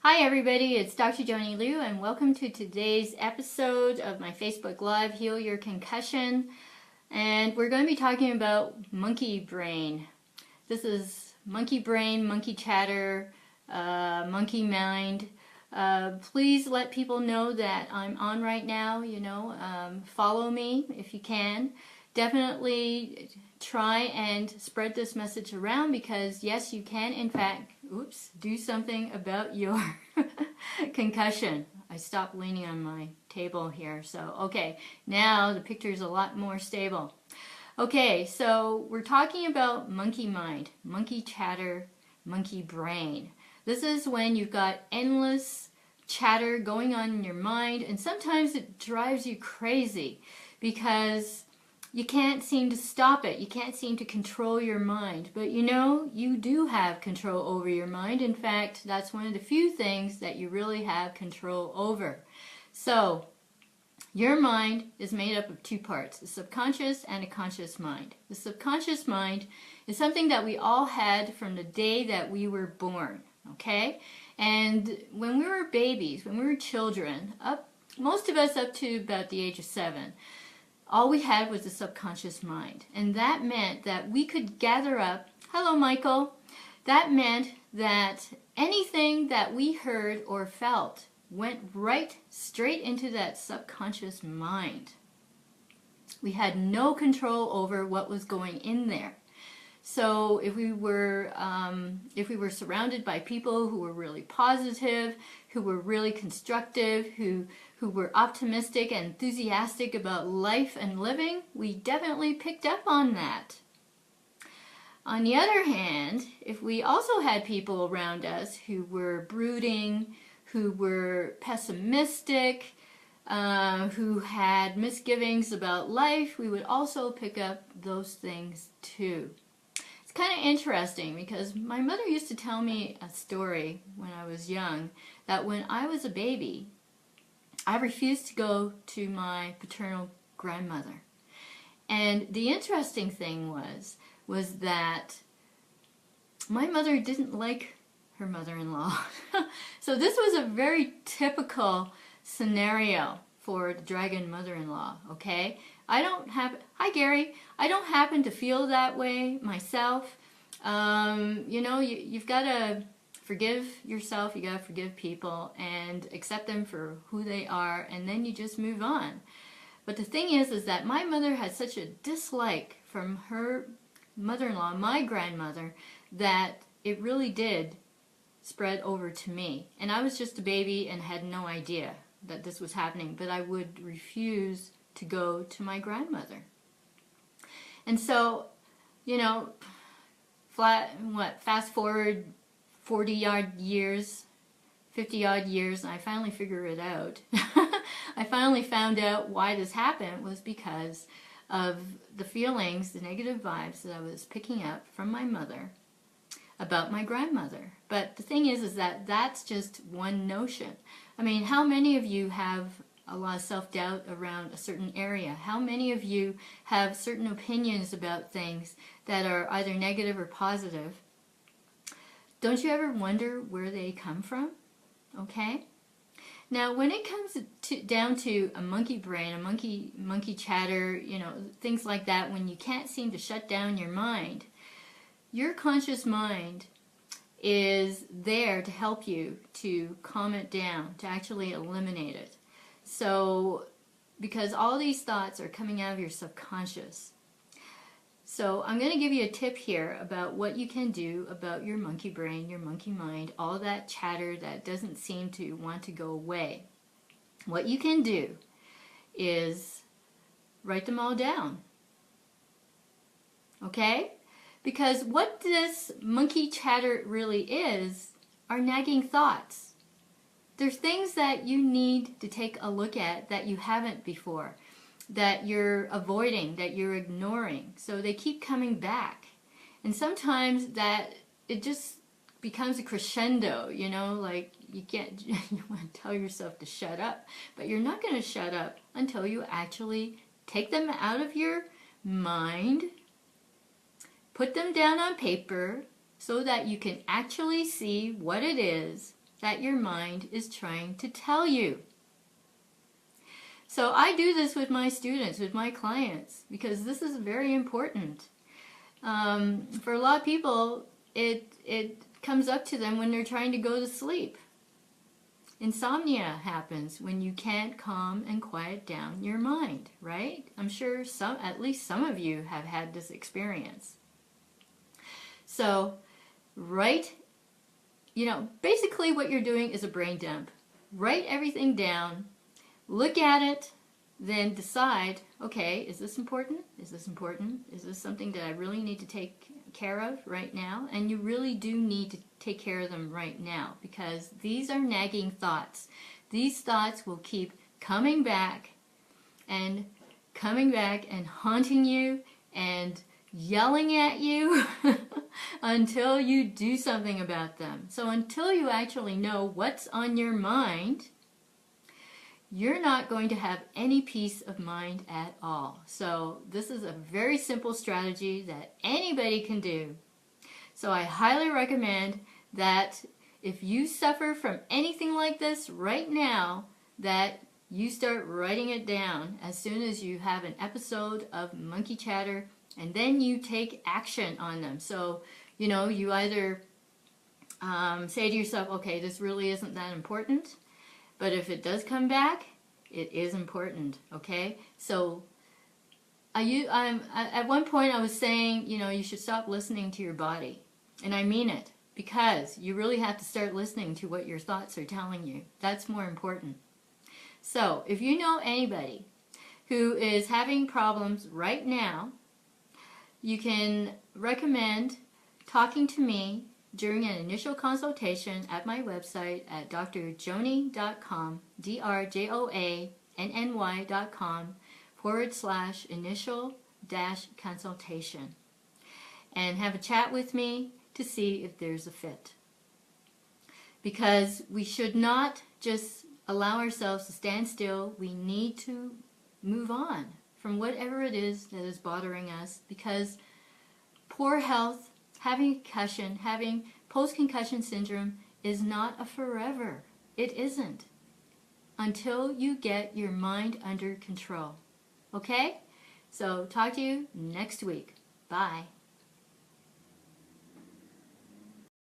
Hi everybody, it's Dr. Joanny Liu and welcome to today's episode of my Facebook Live, Heal Your Concussion. And we're going to be talking about monkey brain. This is monkey brain, monkey chatter, monkey mind. Please let people know that I'm on right now, follow me if you can. Definitely try and spread this message around because yes, you can in fact, do something about your concussion. I stopped leaning on my table here, so okay, now the picture is a lot more stable. Okay, so we're talking about monkey mind, monkey chatter, monkey brain. This is when you've got endless chatter going on in your mind, and sometimes it drives you crazy because you can't seem to stop it. You can't seem to control your mind. But you do have control over your mind. In fact, that's one of the few things that you really have control over. So, your mind is made up of two parts, a subconscious and a conscious mind. The subconscious mind is something that we all had from the day that we were born, okay? And when we were babies, when we were children, most of us up to about the age of 7, all we had was a subconscious mind. And that meant that we could gather up, hello Michael, that meant that anything that we heard or felt went right straight into that subconscious mind. We had no control over what was going in there. So if we were surrounded by people who were really positive, who were really constructive, who were optimistic and enthusiastic about life and living, we definitely picked up on that. On the other hand, if we also had people around us who were brooding, who were pessimistic, who had misgivings about life, we would also pick up those things too. It's kind of interesting because my mother used to tell me a story when I was young that when I was a baby, I refused to go to my paternal grandmother. And the interesting thing was that my mother didn't like her mother-in-law. So this was a very typical scenario for the dragon mother-in-law, okay? Hi Gary, I don't happen to feel that way myself. You've got to forgive yourself, you got to forgive people and accept them for who they are, and then you just move on. But the thing is that my mother had such a dislike from her mother-in-law, my grandmother, that it really did spread over to me. And I was just a baby and had no idea that this was happening, but I would refuse to go to my grandmother. And so, fast forward 40-odd years, 50-odd years, and I finally figured it out. I finally found out why this happened was because of the feelings, the negative vibes that I was picking up from my mother about my grandmother. But the thing is that that's just one notion. I mean, how many of you have a lot of self-doubt around a certain area? How many of you have certain opinions about things that are either negative or positive? Don't you ever wonder where they come from? Okay? Now, when it comes down to a monkey brain, a monkey chatter, things like that, when you can't seem to shut down your mind, your conscious mind is there to help you to calm it down, to actually eliminate it. So, because all these thoughts are coming out of your subconscious. So, I'm going to give you a tip here about what you can do about your monkey brain, your monkey mind, all that chatter that doesn't seem to want to go away. What you can do is write them all down. Okay? Because what this monkey chatter really is are nagging thoughts. There's things that you need to take a look at that you haven't before, that you're avoiding, that you're ignoring. So they keep coming back. And sometimes that it just becomes a crescendo, like you want to tell yourself to shut up, but you're not going to shut up until you actually take them out of your mind, put them down on paper so that you can actually see what it is that your mind is trying to tell you. So I do this with my students, with my clients, because this is very important. For a lot of people, it comes up to them when they're trying to go to sleep. Insomnia happens when you can't calm and quiet down your mind, right? I'm sure at least some of you have had this experience. So, basically what you're doing is a brain dump. Write everything down, look at it, then decide, okay, is this important? Is this important? Is this something that I really need to take care of right now? And you really do need to take care of them right now, because these are nagging thoughts. These thoughts will keep coming back and haunting you and yelling at you until you do something about them. So until you actually know what's on your mind, you're not going to have any peace of mind at all. So this is a very simple strategy that anybody can do. So I highly recommend that if you suffer from anything like this right now, that you start writing it down as soon as you have an episode of monkey chatter, and then you take action on them. So, you either say to yourself, okay, this really isn't that important. But if it does come back, it is important, okay? So at one point I was saying, you should stop listening to your body. And I mean it, because you really have to start listening to what your thoughts are telling you. That's more important. So if you know anybody who is having problems right now, you can recommend talking to me during an initial consultation at my website at drjoanny.com, drjoanny.com/initial-consultation, and have a chat with me to see if there's a fit. Because we should not just allow ourselves to stand still. We need to move on from whatever it is that is bothering us, because poor health, having concussion, having post-concussion syndrome is not a forever. It isn't. Until you get your mind under control. Okay? So talk to you next week. Bye.